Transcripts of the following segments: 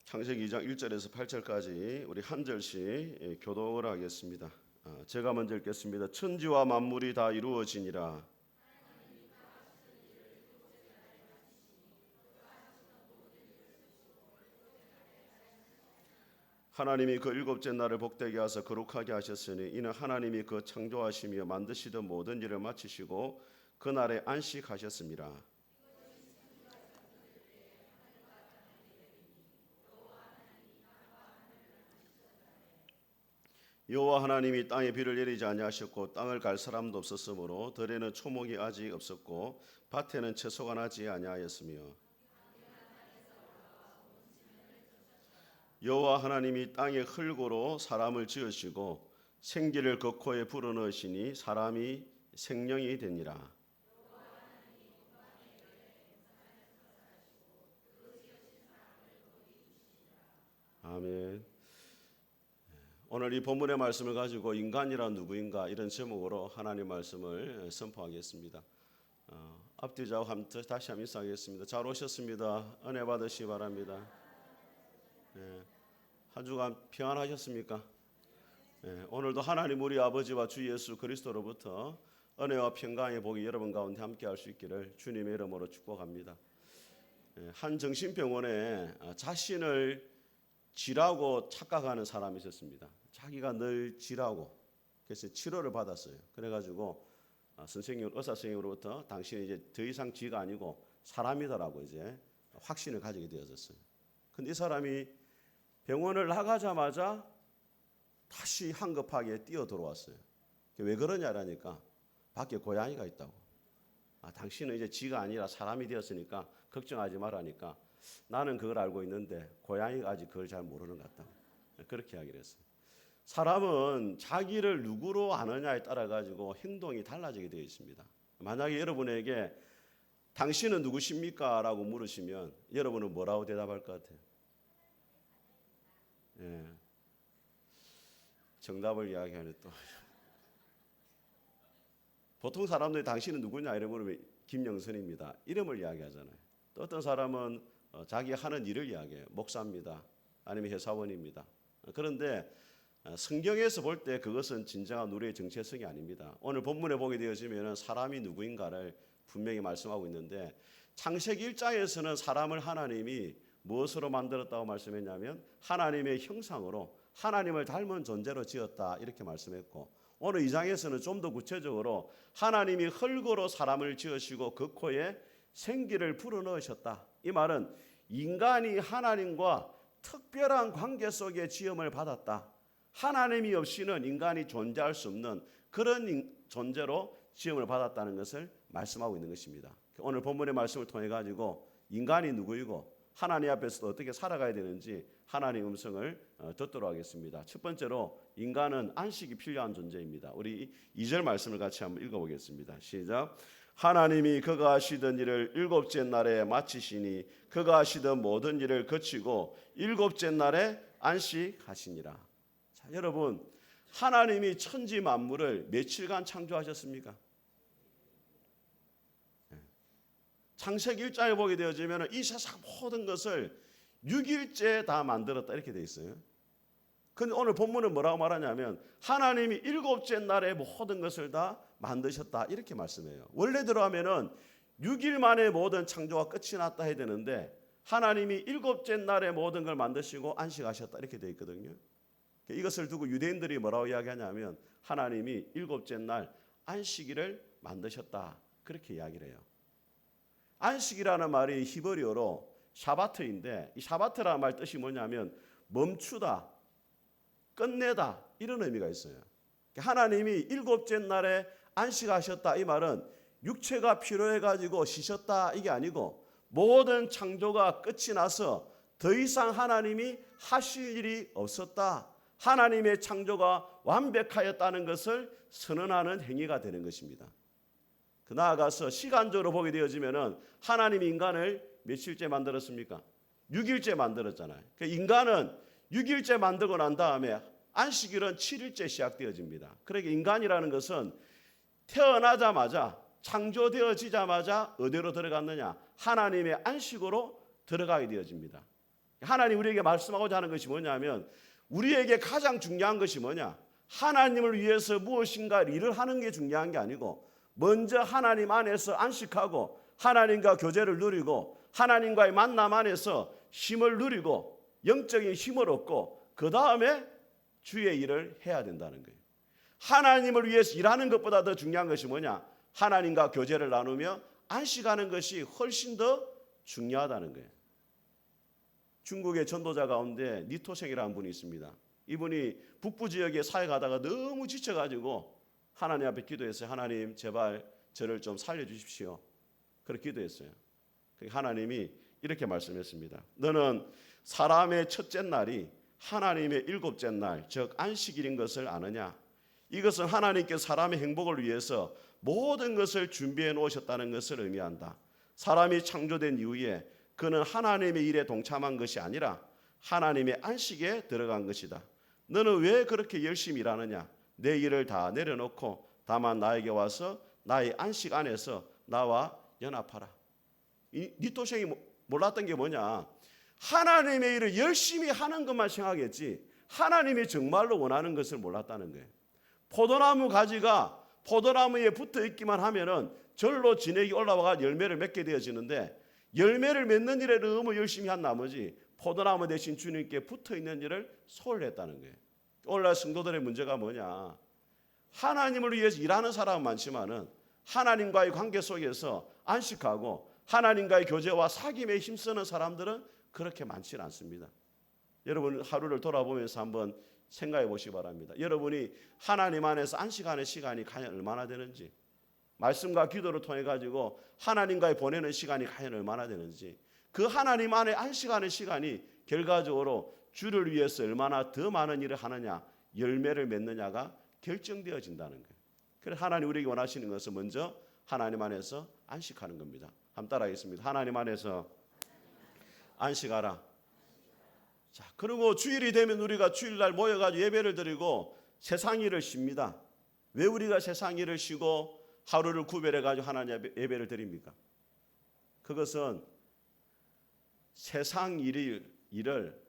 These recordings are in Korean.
창세기 2장 1절에서 8절까지 우리 한 절씩 교독을 하겠습니다. 제가 먼저 읽겠습니다. 천지와 만물이 다 이루어지니라. 하나님이 그 일곱째 날을 복되게 하사 거룩하게 하셨으니 이는 하나님이 그 창조하시며 만드시던 모든 일을 마치시고 그 날에 안식하셨습니다. 여호와 하나님이 땅에 비를 내리지 아니하셨고 땅을 갈 사람도 없었으므로 들에는 초목이 아직 없었고 밭에는 채소가 나지 아니하였으며 여호와 하나님이 땅의 흙으로 사람을 지으시고 생기를 그 코에 불어넣으시니 사람이 생명이 되니라. 아멘. 오늘 이 본문의 말씀을 가지고 인간이란 누구인가 이런 제목으로 하나님 말씀을 선포하겠습니다. 앞뒤 좌우 함께 다시 한번 인사하겠습니다. 잘 오셨습니다. 은혜 받으시기 바랍니다. 한 주간 평안하셨습니까? 오늘도 하나님 우리 아버지와 주 예수 그리스도로부터 은혜와 평강의 복이 여러분 가운데 함께 할 수 있기를 주님의 이름으로 축복합니다. 한 정신병원에 자신을 쥐라고 착각하는 사람이 있었습니다. 자기가 늘 쥐라고 그래서 치료를 받았어요. 그래가지고 선생님, 의사 선생님으로부터 당신이 이제 더 이상 쥐가 아니고 사람이더라고 이제 확신을 가지게 되었어요. 근데 이 사람이 병원을 나가자마자 다시 황급하게 뛰어 들어왔어요. 왜 그러냐라니까 밖에 고양이가 있다고. 당신은 이제 쥐가 아니라 사람이 되었으니까 걱정하지 말라니까 나는 그걸 알고 있는데 고양이가 아직 그걸 잘 모르는 것 같다. 그렇게 이야기를 했어요. 사람은 자기를 누구로 아느냐에 따라 가지고 행동이 달라지게 되어 있습니다. 만약에 여러분에게 당신은 누구십니까? 라고 물으시면 여러분은 뭐라고 대답할 것 같아요? 정답을 이야기하는 또 보통 사람들이 당신은 누구냐 이러면 김영선입니다. 이름을 이야기하잖아요. 또 어떤 사람은 자기 하는 일을 이야기해요. 목사입니다. 아니면 회사원입니다. 그런데 성경에서 볼 때 그것은 진정한 우리의 정체성이 아닙니다. 오늘 본문에 보게 되어지면 사람이 누구인가를 분명히 말씀하고 있는데 창세기 1장에서는 사람을 하나님이 무엇으로 만들었다고 말씀했냐면 하나님의 형상으로 하나님을 닮은 존재로 지었다 이렇게 말씀했고 오늘 2장에서는 좀 더 구체적으로 하나님이 흙으로 사람을 지으시고 그 코에 생기를 불어넣으셨다. 이 말은 인간이 하나님과 특별한 관계 속에 지음을 받았다. 하나님이 없이는 인간이 존재할 수 없는 그런 존재로 지음을 받았다는 것을 말씀하고 있는 것입니다. 오늘 본문의 말씀을 통해 가지고 인간이 누구이고 하나님 앞에서도 어떻게 살아가야 되는지 하나님 음성을 듣도록 하겠습니다. 첫 번째로 인간은 안식이 필요한 존재입니다. 우리 2절 말씀을 같이 한번 읽어보겠습니다. 시작. 하나님이 그가 하시던 일을 일곱째 날에 마치시니 그가 하시던 모든 일을 거치고 일곱째 날에 안식하시니라. 자, 여러분 하나님이 천지 만물을 며칠간 창조하셨습니까? 창세기 1장에 보게 되어지면 이 세상 모든 것을 6일째 다 만들었다 이렇게 되어 있어요. 그런데 오늘 본문은 뭐라고 말하냐면 하나님이 일곱째 날에 모든 것을 다 만드셨다 이렇게 말씀해요. 원래대로 하면은 6일 만에 모든 창조가 끝이 났다 해야 되는데 하나님이 일곱째 날에 모든 걸 만드시고 안식하셨다 이렇게 되어 있거든요. 이것을 두고 유대인들이 뭐라고 이야기하냐면 하나님이 일곱째 날 안식일을 만드셨다 그렇게 이야기를 해요. 안식이라는 말이 히브리어로 샤바트인데 이 샤바트라는 말 뜻이 뭐냐면 멈추다, 끝내다 이런 의미가 있어요. 하나님이 일곱째 날에 안식하셨다 이 말은 육체가 필요해가지고 쉬셨다 이게 아니고 모든 창조가 끝이 나서 더 이상 하나님이 하실 일이 없었다. 하나님의 창조가 완벽하였다는 것을 선언하는 행위가 되는 것입니다. 그 나아가서 시간적으로 보게 되어지면은 하나님이 인간을 며칠째 만들었습니까? 6일째 만들었잖아요. 그러니까 인간은 6일째 만들고 난 다음에 안식일은 7일째 시작되어집니다. 그러니까 인간이라는 것은 태어나자마자 창조되어지자마자 어디로 들어갔느냐? 하나님의 안식으로 들어가게 되어집니다. 하나님 우리에게 말씀하고자 하는 것이 뭐냐면 우리에게 가장 중요한 것이 뭐냐? 하나님을 위해서 무엇인가 일을 하는 게 중요한 게 아니고 먼저 하나님 안에서 안식하고 하나님과 교제를 누리고 하나님과의 만남 안에서 힘을 누리고 영적인 힘을 얻고 그 다음에 주의 일을 해야 된다는 거예요. 하나님을 위해서 일하는 것보다 더 중요한 것이 뭐냐? 하나님과 교제를 나누며 안식하는 것이 훨씬 더 중요하다는 거예요. 중국의 전도자 가운데 니토생이라는 분이 있습니다. 이분이 북부 지역에 사회 가다가 너무 지쳐가지고 하나님 앞에 기도했어요. 하나님 제발 저를 좀 살려주십시오. 그렇게 기도했어요. 하나님이 이렇게 말씀했습니다. 너는 사람의 첫째 날이 하나님의 일곱째 날, 즉 안식일인 것을 아느냐? 이것은 하나님께서 사람의 행복을 위해서 모든 것을 준비해 놓으셨다는 것을 의미한다. 사람이 창조된 이후에 그는 하나님의 일에 동참한 것이 아니라 하나님의 안식에 들어간 것이다. 너는 왜 그렇게 열심히 일하느냐? 내 일을 다 내려놓고 다만 나에게 와서 나의 안식 안에서 나와 연합하라. 이 니토생이 몰랐던 게 뭐냐? 하나님의 일을 열심히 하는 것만 생각했지 하나님이 정말로 원하는 것을 몰랐다는 거예요. 포도나무 가지가 포도나무에 붙어 있기만 하면은 절로 진액이 올라와가 열매를 맺게 되어지는데 열매를 맺는 일에 너무 열심히 한 나머지 포도나무 대신 주님께 붙어 있는 일을 소홀히 했다는 거예요. 오늘날 성도들의 문제가 뭐냐? 하나님을 위해서 일하는 사람은 많지만은 하나님과의 관계 속에서 안식하고 하나님과의 교제와 사귐에 힘쓰는 사람들은 그렇게 많지는 않습니다. 여러분 하루를 돌아보면서 한번 생각해 보시기 바랍니다. 여러분이 하나님 안에서 안식하는 시간이 과연 얼마나 되는지, 말씀과 기도를 통해 가지고 하나님과의 보내는 시간이 과연 얼마나 되는지, 그 하나님 안에 안식하는 시간이 결과적으로 주를 위해서 얼마나 더 많은 일을 하느냐, 열매를 맺느냐가 결정되어진다는 거예요. 그래서 하나님 우리에게 원하시는 것은 먼저 하나님 안에서 안식하는 겁니다. 한번 따라하겠습니다. 하나님 안에서 안식하라. 자, 그리고 주일이 되면 우리가 주일날 모여가지고 예배를 드리고 세상 일을 쉽니다. 왜 우리가 세상 일을 쉬고 하루를 구별해가지고 하나님 예배를 드립니까? 그것은 세상 일을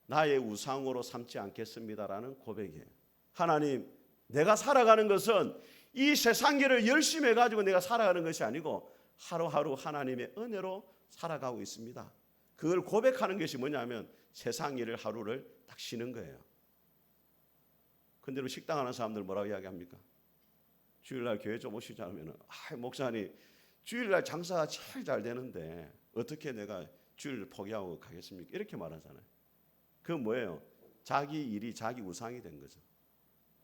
나의 우상으로 삼지 않겠습니다라는 고백이에요. 하나님, 내가 살아가는 것은 이 세상 일을 열심히 해가지고 내가 살아가는 것이 아니고 하루하루 하나님의 은혜로 살아가고 있습니다. 그걸 고백하는 것이 뭐냐면 세상 일을 하루를 딱 쉬는 거예요. 근데 식당 하는 사람들 뭐라고 이야기합니까? 주일날 교회 좀 오시지 않으면 목사님 주일날 장사가 제일 잘 되는데 어떻게 내가 주일을 포기하고 가겠습니까? 이렇게 말하잖아요. 그건 뭐예요? 자기 일이 자기 우상이 된 거죠.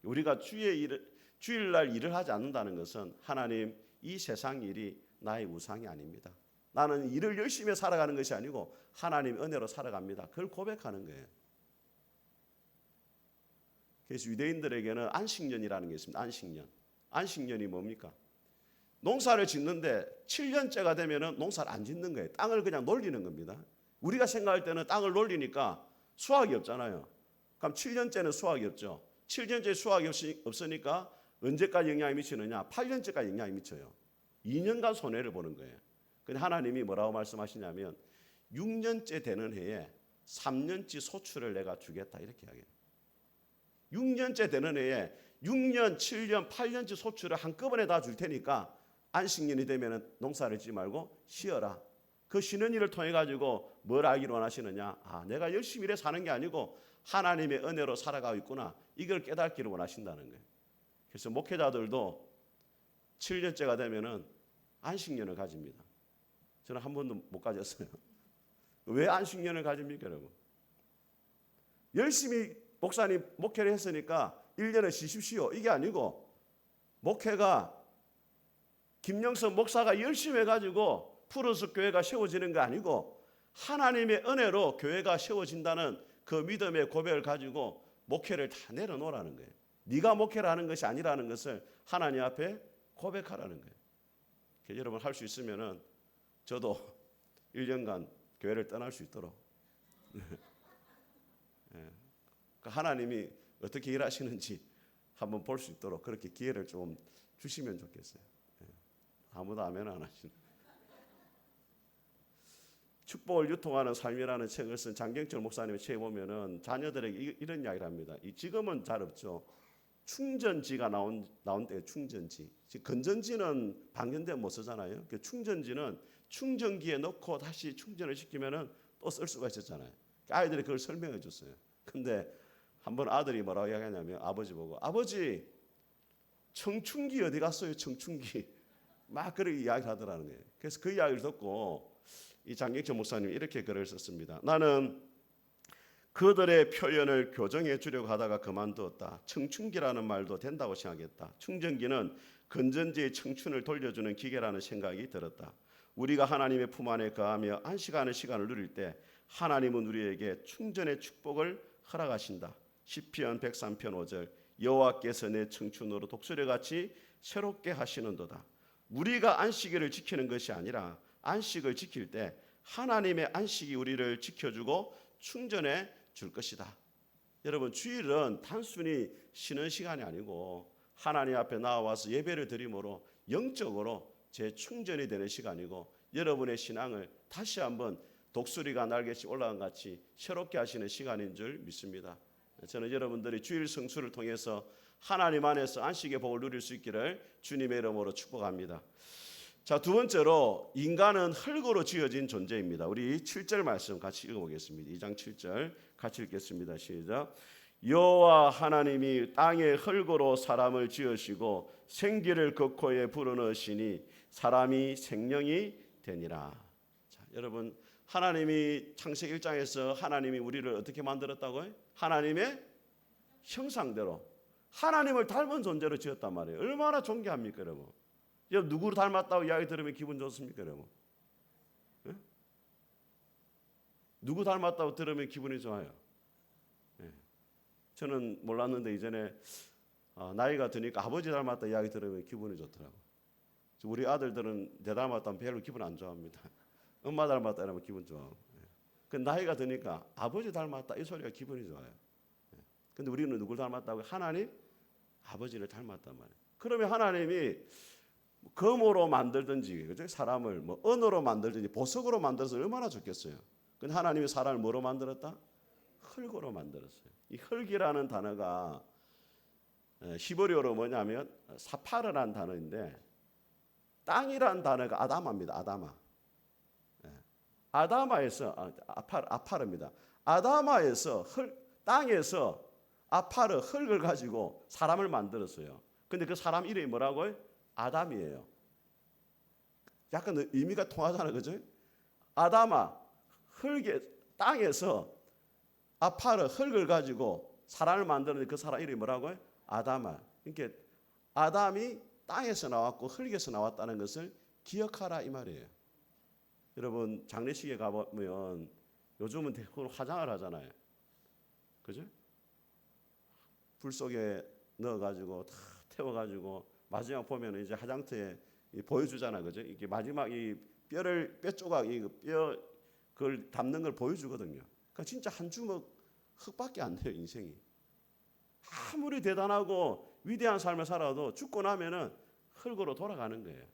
우리가 주일날 일을 하지 않는다는 것은 하나님 이 세상 일이 나의 우상이 아닙니다. 나는 일을 열심히 살아가는 것이 아니고 하나님 은혜로 살아갑니다. 그걸 고백하는 거예요. 그래서 유대인들에게는 안식년이라는 게 있습니다. 안식년. 안식년이 뭡니까? 농사를 짓는데 7년째가 되면은 농사를 안 짓는 거예요. 땅을 그냥 놀리는 겁니다. 우리가 생각할 때는 땅을 놀리니까 수확이 없잖아요. 그럼 7년째는 수확이 없죠. 7년째 수확이 없으니까 언제까지 영향이 미치느냐? 8년째까지 영향이 미쳐요. 2년간 손해를 보는 거예요. 근데 하나님이 뭐라고 말씀하시냐면 6년째 되는 해에 3년치 소출을 내가 주겠다 이렇게 이야기해요. 6년째 되는 해에 6년, 7년, 8년치 소출을 한꺼번에 다 줄 테니까 안식년이 되면 농사를 짓지 말고 쉬어라. 그 쉬는 일을 통해 가지고 뭘 알기를 원하시느냐? 내가 열심히 일해 사는 게 아니고 하나님의 은혜로 살아가고 있구나. 이걸 깨닫기를 원하신다는 거예요. 그래서 목회자들도 7년째가 되면은 안식년을 가집니다. 저는 한 번도 못 가졌어요. 왜 안식년을 가집니까, 여러분? 열심히 목사님 목회를 했으니까 1년을 쉬십시오. 이게 아니고 목회가 김영선 목사가 열심히 해가지고 푸르스 교회가 세워지는 게 아니고 하나님의 은혜로 교회가 세워진다는 그 믿음의 고백을 가지고 목회를 다 내려놓으라는 거예요. 네가 목회를 하는 것이 아니라는 것을 하나님 앞에 고백하라는 거예요. 여러분 할 수 있으면은 저도 1년간 교회를 떠날 수 있도록 하나님이 어떻게 일하시는지 한번 볼 수 있도록 그렇게 기회를 좀 주시면 좋겠어요. 아무도 아멘 안 하시네. 축복을 유통하는 삶이라는 책을 쓴 장경철 목사님의 책에 보면은 자녀들에게 이런 이야기를 합니다. 지금은 잘 없죠. 충전지가 나온 때 충전지. 건전지는 방전되면 못 쓰잖아요. 그 충전지는 충전기에 넣고 다시 충전을 시키면은 또 쓸 수가 있었잖아요. 아이들이 그걸 설명해 줬어요. 근데 한번 아들이 뭐라고 이야기하냐면 아버지 보고 아버지 청춘기 어디 갔어요? 청춘기. 막 그렇게 이야기를 하더라는 거예요. 그래서 그 이야기를 듣고 이 장경철 목사님이 이렇게 글을 썼습니다. 나는 그들의 표현을 교정해 주려고 하다가 그만두었다. 청춘기라는 말도 된다고 생각했다. 충전기는 건전지의 청춘을 돌려주는 기계라는 생각이 들었다. 우리가 하나님의 품 안에 거하며 안식하는 시간을 누릴 때 하나님은 우리에게 충전의 축복을 허락하신다. 시편 103편 5절 여호와께서 내 청춘으로 독수리같이 새롭게 하시는도다. 우리가 안식일을 지키는 것이 아니라 안식을 지킬 때 하나님의 안식이 우리를 지켜주고 충전해 줄 것이다. 여러분 주일은 단순히 쉬는 시간이 아니고 하나님 앞에 나와서 예배를 드림으로 영적으로 재충전이 되는 시간이고 여러분의 신앙을 다시 한번 독수리가 날개치 올라간 같이 새롭게 하시는 시간인 줄 믿습니다. 저는 여러분들이 주일 성수를 통해서 하나님 안에서 안식의 복을 누릴 수 있기를 주님의 이름으로 축복합니다. 자, 두 번째로 인간은 흙으로 지어진 존재입니다. 우리 7절 말씀 같이 읽어보겠습니다. 2장 7절 같이 읽겠습니다. 시작. 여호와 하나님이 땅의 흙으로 사람을 지으시고 생기를 그 코에 불어넣으시니 사람이 생명이 되니라. 자, 여러분 하나님이 창세기 1장에서 하나님이 우리를 어떻게 만들었다고요? 하나님의 형상대로 하나님을 닮은 존재로 지었단 말이에요. 얼마나 존귀합니까 여러분? 여러분 누구를 닮았다고 이야기 들으면 기분 좋습니까 여러분? 네? 누구 닮았다고 들으면 기분이 좋아요? 네. 저는 몰랐는데 이전에 나이가 드니까 아버지 닮았다 이야기 들으면 기분이 좋더라고요. 우리 아들들은 내 닮았다면 별로 기분 안 좋아합니다. 엄마 닮았다 이러면 기분 좋아하고. 그 나이가 드니까 아버지 닮았다 이 소리가 기분이 좋아요. 근데 우리는 누굴 닮았다고? 하나님 아버지를 닮았단 말이에요. 그러면 하나님이 금으로 만들든지 그죠? 사람을 뭐 은으로 만들든지 보석으로 만들어서 얼마나 좋겠어요. 근데 하나님이 사람을 뭐로 만들었다? 흙으로 만들었어요. 이 흙이라는 단어가 히브리어로 뭐냐면 사파르라는 단어인데 땅이라는 단어가 아다마입니다. 아다마. 아다마에서 아파르입니다. 아다마에서 땅에서 아파르 흙을 가지고 사람을 만들었어요. 근데 그 사람 이름이 뭐라고요? 아담이에요. 약간 의미가 통하잖아요, 그죠? 아다마 땅에서 아파르 흙을 가지고 사람을 만드는데 그 사람 이름이 뭐라고요? 아다마. 그러니까 아담이 땅에서 나왔고 흙에서 나왔다는 것을 기억하라 이 말이에요. 여러분 장례식에 가보면 요즘은 대부분 화장을 하잖아요. 그죠? 불 속에 넣어가지고 다 태워가지고 마지막 보면 이제 화장터에 보여주잖아, 그죠? 이게 마지막 이 뼈 조각 뼈 그걸 담는 걸 보여주거든요. 그러니까 진짜 한 주먹 흙밖에 안 돼요 인생이. 아무리 대단하고 위대한 삶을 살아도 죽고 나면은 흙으로 돌아가는 거예요.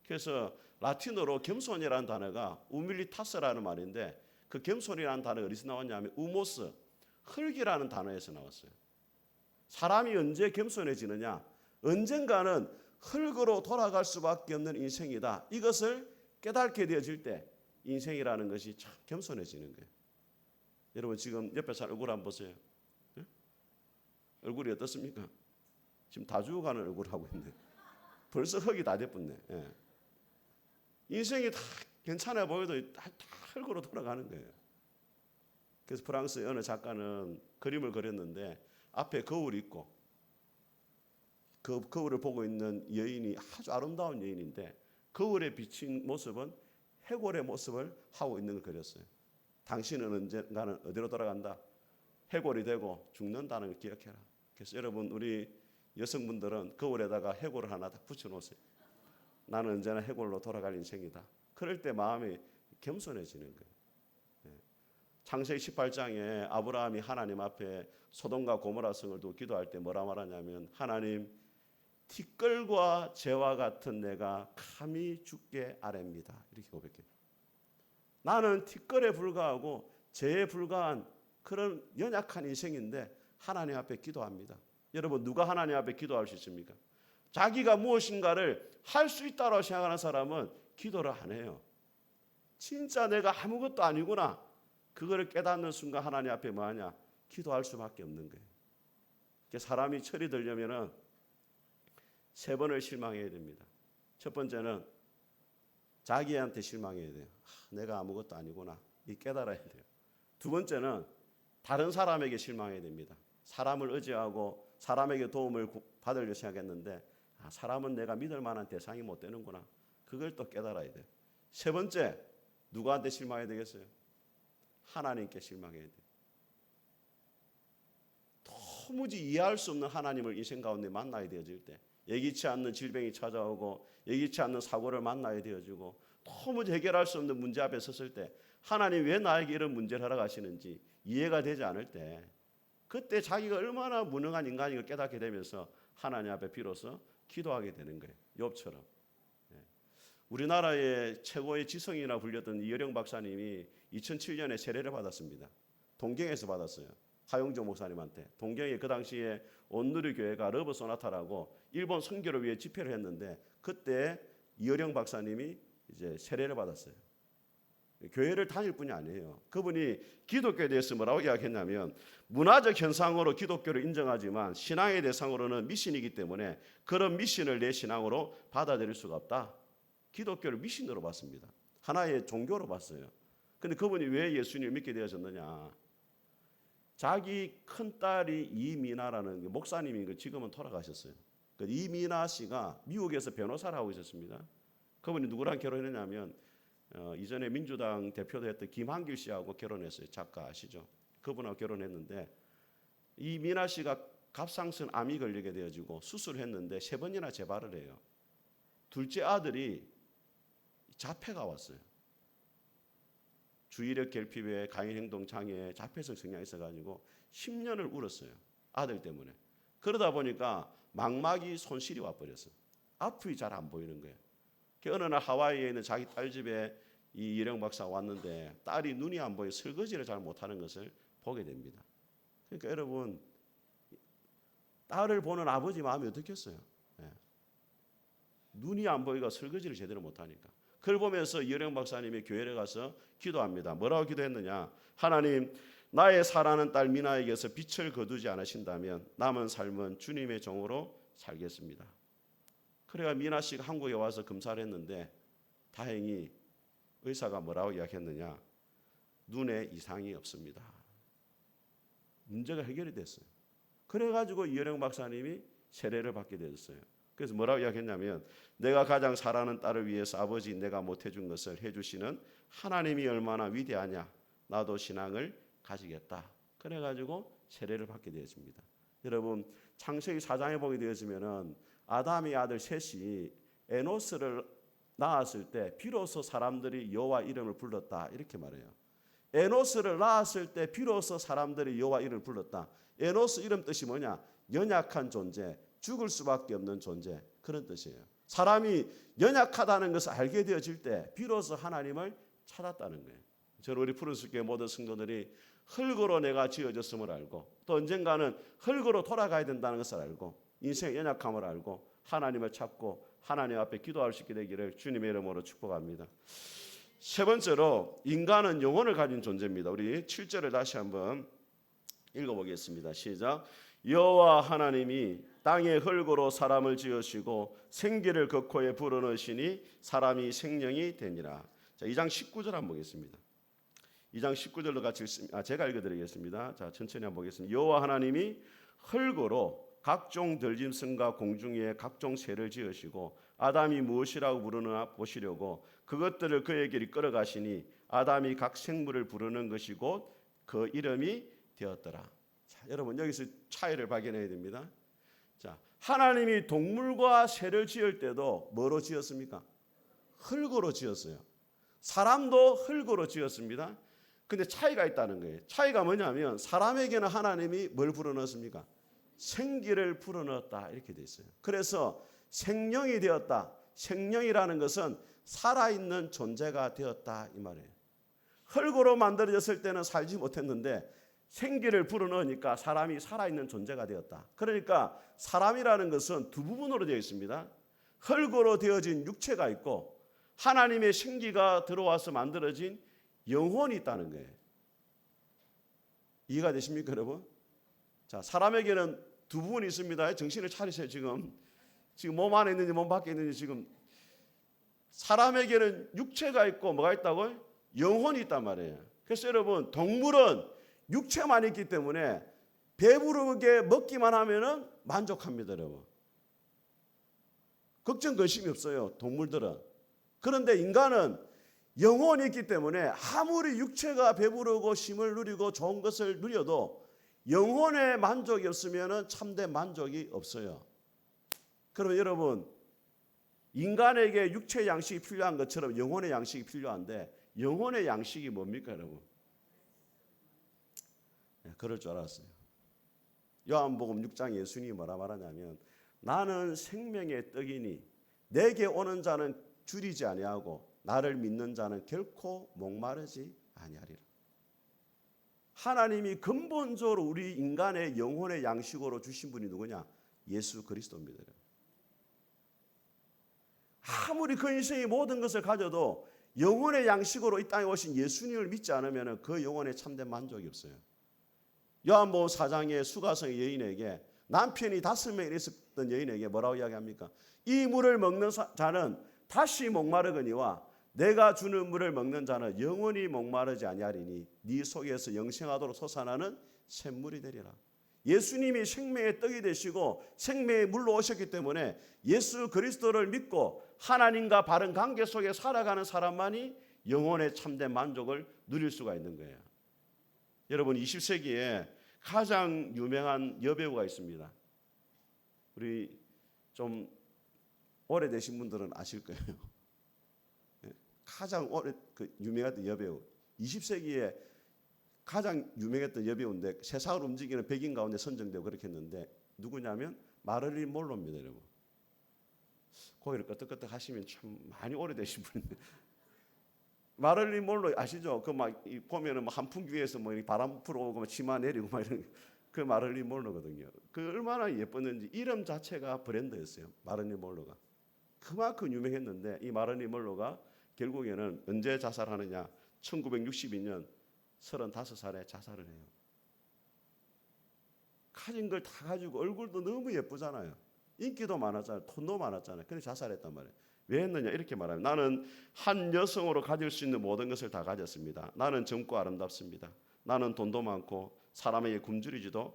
그래서 라틴어로 겸손이라는 단어가 우밀리타스라는 말인데 그 겸손이라는 단어가 어디서 나왔냐면 우모스, 흙이라는 단어에서 나왔어요. 사람이 언제 겸손해지느냐? 언젠가는 흙으로 돌아갈 수밖에 없는 인생이다. 이것을 깨닫게 되어질 때 인생이라는 것이 참 겸손해지는 거예요. 여러분 지금 옆에 사람 얼굴 한번 보세요. 네? 얼굴이 어떻습니까? 지금 다 죽어가는 얼굴 하고 있는데 벌써 흙이 다 돼버렸네. 예. 인생이 다 괜찮아 보여도 다 흙으로 돌아가는 거예요. 그래서 프랑스의 어느 작가는 그림을 그렸는데 앞에 거울이 있고 그 거울을 보고 있는 여인이 아주 아름다운 여인인데 거울에 비친 모습은 해골의 모습을 하고 있는 걸 그렸어요. 당신은 언젠가는 어디로 돌아간다? 해골이 되고 죽는다는 걸 기억해라. 그래서 여러분 우리 여성분들은 거울에다가 해골을 하나 딱 붙여놓으세요. 나는 언제나 해골로 돌아갈 인생이다. 그럴 때 마음이 겸손해지는 거예요. 창세기 18장에 아브라함이 하나님 앞에 소돔과 고모라 성을 두고 기도할 때 뭐라 말하냐면 하나님 티끌과 재와 같은 내가 감히 죽게 아뢰입니다. 이렇게 고백해요. 나는 티끌에 불과하고 재에 불과한 그런 연약한 인생인데 하나님 앞에 기도합니다. 여러분, 누가 하나님 앞에 기도할 수 있습니까? 자기가 무엇인가를 할 수 있다고 생각하는 사람은 기도를 안 해요. 진짜 내가 아무것도 아니구나, 그거를 깨닫는 순간 하나님 앞에 뭐하냐? 기도할 수밖에 없는 거예요. 사람이 철이 들려면은 3번을 실망해야 됩니다. 첫 번째는 자기한테 실망해야 돼요. 내가 아무것도 아니구나, 이 깨달아야 돼요. 두 번째는 다른 사람에게 실망해야 됩니다. 사람을 의지하고 사람에게 도움을 받으려고 생각했는데 사람은 내가 믿을 만한 대상이 못 되는구나, 그걸 또 깨달아야 돼요. 세 번째, 누구한테 실망해야 되겠어요? 하나님께 실망해야 돼요. 도무지 이해할 수 없는 하나님을 인생 가운데 만나야 되어질 때, 예기치 않는 질병이 찾아오고 예기치 않는 사고를 만나야 되어지고 도무지 해결할 수 없는 문제 앞에 섰을 때 하나님 왜 나에게 이런 문제를 하러 가시는지 이해가 되지 않을 때, 그때 자기가 얼마나 무능한 인간인 걸 깨닫게 되면서 하나님 앞에 비로소 기도하게 되는 거예요. 욥처럼. 우리나라의 최고의 지성이라 불렸던 이어령 박사님이 2007년에 세례를 받았습니다. 동경에서 받았어요. 하용조 목사님한테. 동경에 그 당시에 온누리교회가 러브 소나타라고 일본 선교를 위해 집회를 했는데 그때 이어령 박사님이 이제 세례를 받았어요. 교회를 다닐 뿐이 아니에요. 그분이 기독교에 대해서 뭐라고 이야기했냐면, 문화적 현상으로 기독교를 인정하지만 신앙의 대상으로는 미신이기 때문에 그런 미신을 내 신앙으로 받아들일 수가 없다. 기독교를 미신으로 봤습니다. 하나의 종교로 봤어요. 근데 그분이 왜 예수님을 믿게 되어졌느냐? 자기 큰딸이 이미나라는 목사님이 지금은 돌아가셨어요. 이미나 씨가 미국에서 변호사를 하고 있었습니다. 그분이 누구랑 결혼했냐면 이전에 민주당 대표도 했던 김한길 씨하고 결혼했어요. 작가 아시죠? 그분하고 결혼했는데 이 미나 씨가 갑상선 암이 걸리게 되어지고 수술을 했는데 3번이나 재발을 해요. 둘째 아들이 자폐가 왔어요. 주의력 결핍에 가인행동 장애에 자폐성 성향이 있어가지고 10년을 울었어요. 아들 때문에. 그러다 보니까 망막이 손실이 와버렸어요. 앞이 잘 안 보이는 거예요. 어느 날 하와이에 있는 자기 딸 집에 이 이령 박사가 왔는데 딸이 눈이 안 보여 설거지를 잘 못하는 것을 보게 됩니다. 그러니까 여러분, 딸을 보는 아버지 마음이 어떻겠어요? 눈이 안 보이고 설거지를 제대로 못하니까. 그걸 보면서 이어령 박사님이 교회에 가서 기도합니다. 뭐라고 기도했느냐? 하나님, 나의 사랑하는 딸 미나에게서 빛을 거두지 않으신다면 남은 삶은 주님의 종으로 살겠습니다. 그래가 미나 씨가 한국에 와서 검사를 했는데 다행히 의사가 뭐라고 이야기했느냐? 눈에 이상이 없습니다. 문제가 해결이 됐어요. 그래가지고 이어령 박사님이 세례를 받게 되었어요. 그래서 뭐라고 이야기했냐면, 내가 가장 사랑하는 딸을 위해서 아버지 내가 못해준 것을 해주시는 하나님이 얼마나 위대하냐, 나도 신앙을 가지겠다. 그래가지고 세례를 받게 되었습니다. 여러분, 창세기 4장에 보게 되었으면은 아담의 아들 셋이 에노스를 낳았을 때 비로소 사람들이 여호와 이름을 불렀다, 이렇게 말해요. 에노스를 낳았을 때 비로소 사람들이 여호와 이름을 불렀다. 에노스 이름 뜻이 뭐냐? 연약한 존재, 죽을 수밖에 없는 존재, 그런 뜻이에요. 사람이 연약하다는 것을 알게 되어질 때 비로소 하나님을 찾았다는 거예요. 저는 우리 푸른숲교회 모든 성도들이 흙으로 내가 지어졌음을 알고 또 언젠가는 흙으로 돌아가야 된다는 것을 알고 인생의 연약함을 알고 하나님을 찾고 하나님 앞에 기도할 수 있게 되기를 주님의 이름으로 축복합니다. 세 번째로, 인간은 영혼을 가진 존재입니다. 우리 7절을 다시 한번 읽어보겠습니다. 시작. 여호와 하나님이 땅의 흙으로 사람을 지으시고 생기를 그 코에 불어넣으시니 사람이 생명이 되니라. 자, 2장 19절 한번 보겠습니다. 2장 19절로 같이 제가 읽어드리겠습니다. 자, 천천히 한번 보겠습니다. 여호와 하나님이 흙으로 각종 들짐승과 공중 위에 각종 새를 지으시고 아담이 무엇이라고 부르나 보시려고 그것들을 그에게 이끌어가시니 아담이 각 생물을 부르는 것이 곧 그 이름이 되었더라. 자, 여러분, 여기서 차이를 발견해야 됩니다. 자, 하나님이 동물과 새를 지을 때도 뭐로 지었습니까? 흙으로 지었어요. 사람도 흙으로 지었습니다. 근데 차이가 있다는 거예요. 차이가 뭐냐면 사람에게는 하나님이 뭘 불어넣었습니까? 생기를 불어넣었다, 이렇게 돼 있어요. 그래서 생명이 되었다. 생명이라는 것은 살아있는 존재가 되었다, 이 말이에요. 흙으로 만들어졌을 때는 살지 못했는데 생기를 불어넣으니까 사람이 살아있는 존재가 되었다. 그러니까 사람이라는 것은 두 부분으로 되어 있습니다. 흙으로 되어진 육체가 있고 하나님의 생기가 들어와서 만들어진 영혼이 있다는 거예요. 이해가 되십니까, 여러분? 자, 사람에게는 두 부분이 있습니다. 정신을 차리세요. 지금 몸 안에 있는지 몸 밖에 있는지 지금 사람에게는 육체가 있고 뭐가 있다고요? 영혼이 있단 말이에요. 그래서 여러분 동물은 육체만 있기 때문에 배부르게 먹기만 하면은 만족합니다, 여러분. 걱정 근심이 없어요, 동물들은. 그런데 인간은 영혼이 있기 때문에 아무리 육체가 배부르고 쉼을 누리고 좋은 것을 누려도 영혼의 만족이 없으면 참된 만족이 없어요. 그러면 여러분 인간에게 육체의 양식이 필요한 것처럼 영혼의 양식이 필요한데 영혼의 양식이 뭡니까, 여러분? 그럴 줄 알았어요. 요한복음 6장 예수님이 뭐라 말하냐면 나는 생명의 떡이니 내게 오는 자는 줄이지 아니하고 나를 믿는 자는 결코 목마르지 아니하리라. 하나님이 근본적으로 우리 인간의 영혼의 양식으로 주신 분이 누구냐? 예수 그리스도입니다. 아무리 그 인생의 모든 것을 가져도 영혼의 양식으로 이 땅에 오신 예수님을 믿지 않으면 그 영혼에 참된 만족이 없어요. 요한복음 4장의 수가성의 여인에게 남편이 5명이 있었던 여인에게 뭐라고 이야기합니까? 이 물을 먹는 자는 다시 목마르거니와 내가 주는 물을 먹는 자는 영원히 목마르지 아니하리니 네 속에서 영생하도록 솟아나는 샘물이 되리라. 예수님이 생명의 떡이 되시고 생명의 물로 오셨기 때문에 예수 그리스도를 믿고 하나님과 바른 관계 속에 살아가는 사람만이 영혼의 참된 만족을 누릴 수가 있는 거예요. 여러분 20세기에 가장 유명한 여배우가 있습니다. 우리 좀 오래되신 분들은 아실 거예요. 가장 유명했던 여배우 20세기에 가장 유명했던 여배우인데 세상을 움직이는 백인 가운데 선정되고 그렇게 했는데 누구냐면 마릴린 monroe입니다, 여러분. 고개를 끄덕끄덕 하시면 참 많이 오래되신 분인데 마릴린 monroe 아시죠? 그 막 보면은 한풍기 위에서 뭐 바람 불어오고 치마 내리고 막 이런 그 마릴린 monroe거든요. 그 얼마나 예뻤는지 이름 자체가 브랜드였어요. 마릴린 monroe가 그만큼 유명했는데 이 마릴린 monroe가 결국에는 언제 자살하느냐? 1962년 35살에 자살을 해요. 가진 걸 다 가지고 얼굴도 너무 예쁘잖아요. 인기도 많았잖아요. 돈도 많았잖아요. 그래서 자살했단 말이에요. 왜 했느냐? 이렇게 말합니다. 나는 한 여성으로 가질 수 있는 모든 것을 다 가졌습니다. 나는 젊고 아름답습니다. 나는 돈도 많고 사랑에 굶주리지도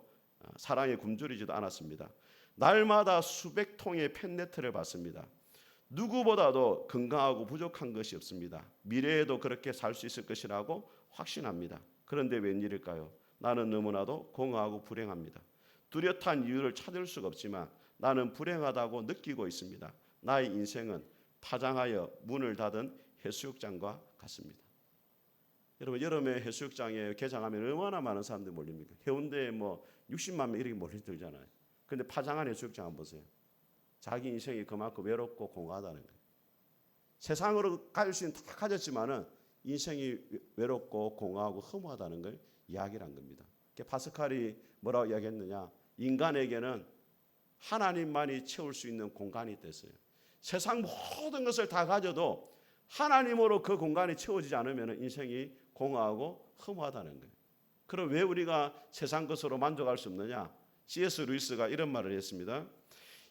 않았습니다. 날마다 수백 통의 팬네트를 받습니다. 누구보다도 건강하고 부족한 것이 없습니다. 미래에도 그렇게 살 수 있을 것이라고 확신합니다. 그런데 웬일일까요? 나는 너무나도 공허하고 불행합니다. 뚜렷한 이유를 찾을 수가 없지만 나는 불행하다고 느끼고 있습니다. 나의 인생은 파장하여 문을 닫은 해수욕장과 같습니다. 여러분 여름에 해수욕장에 개장하면 얼마나 많은 사람들이 몰립니까? 해운대에 뭐 60만 명 이렇게 몰려들잖아요. 그런데 파장한 해수욕장 한번 보세요. 자기 인생이 그만큼 외롭고 공허하다는 거예요. 세상으로 가질 수 있는 다 가졌지만은 인생이 외롭고 공허하고 허무하다는 걸 이야기를 겁니다. 파스칼이 뭐라고 이야기했느냐? 인간에게는 하나님만이 채울 수 있는 공간이 있댔어요. 세상 모든 것을 다 가져도 하나님으로 그 공간이 채워지지 않으면 인생이 공허하고 허무하다는 거예요. 그럼 왜 우리가 세상 것으로 만족할 수 없느냐? C.S. 루이스가 이런 말을 했습니다.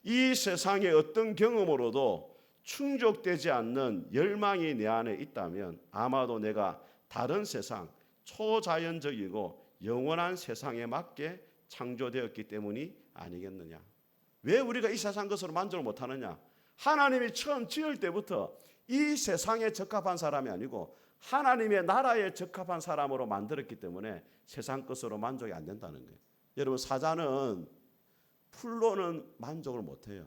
이 세상의 어떤 경험으로도 충족되지 않는 열망이 내 안에 있다면 아마도 내가 다른 세상, 초자연적이고 영원한 세상에 맞게 창조되었기 때문이 아니겠느냐. 왜 우리가 이 세상 것으로 만족을 못하느냐. 하나님이 처음 지을 때부터 이 세상에 적합한 사람이 아니고 하나님의 나라에 적합한 사람으로 만들었기 때문에 세상 것으로 만족이 안 된다는 거예요. 여러분 사자는 풀로는 만족을 못해요.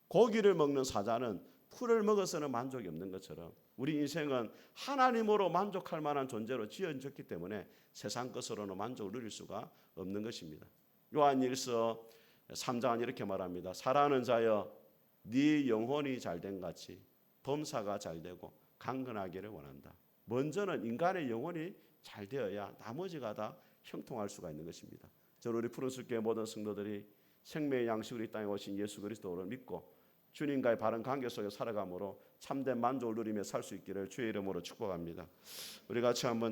고기를 먹는 사자는 풀을 먹어서는 만족이 없는 것처럼 우리 인생은 하나님으로 만족할 만한 존재로 지어졌기 때문에 세상 것으로는 만족을 누릴 수가 없는 것입니다. 요한일서 3장은 이렇게 말합니다. 사랑하는 자여 네 영혼이 잘된 같이 범사가 잘되고 강건하기를 원한다. 먼저는 인간의 영혼이 잘 되어야 나머지가 다 형통할 수가 있는 것입니다. 저는 우리 푸른숲교회 모든 성도들이 생명의 양식으로 이 땅에 오신 예수 그리스도를 믿고 주님과의 바른 관계 속에 살아감으로 참된 만족을 누리며 살 수 있기를 주의 이름으로 축복합니다. 우리 같이 한번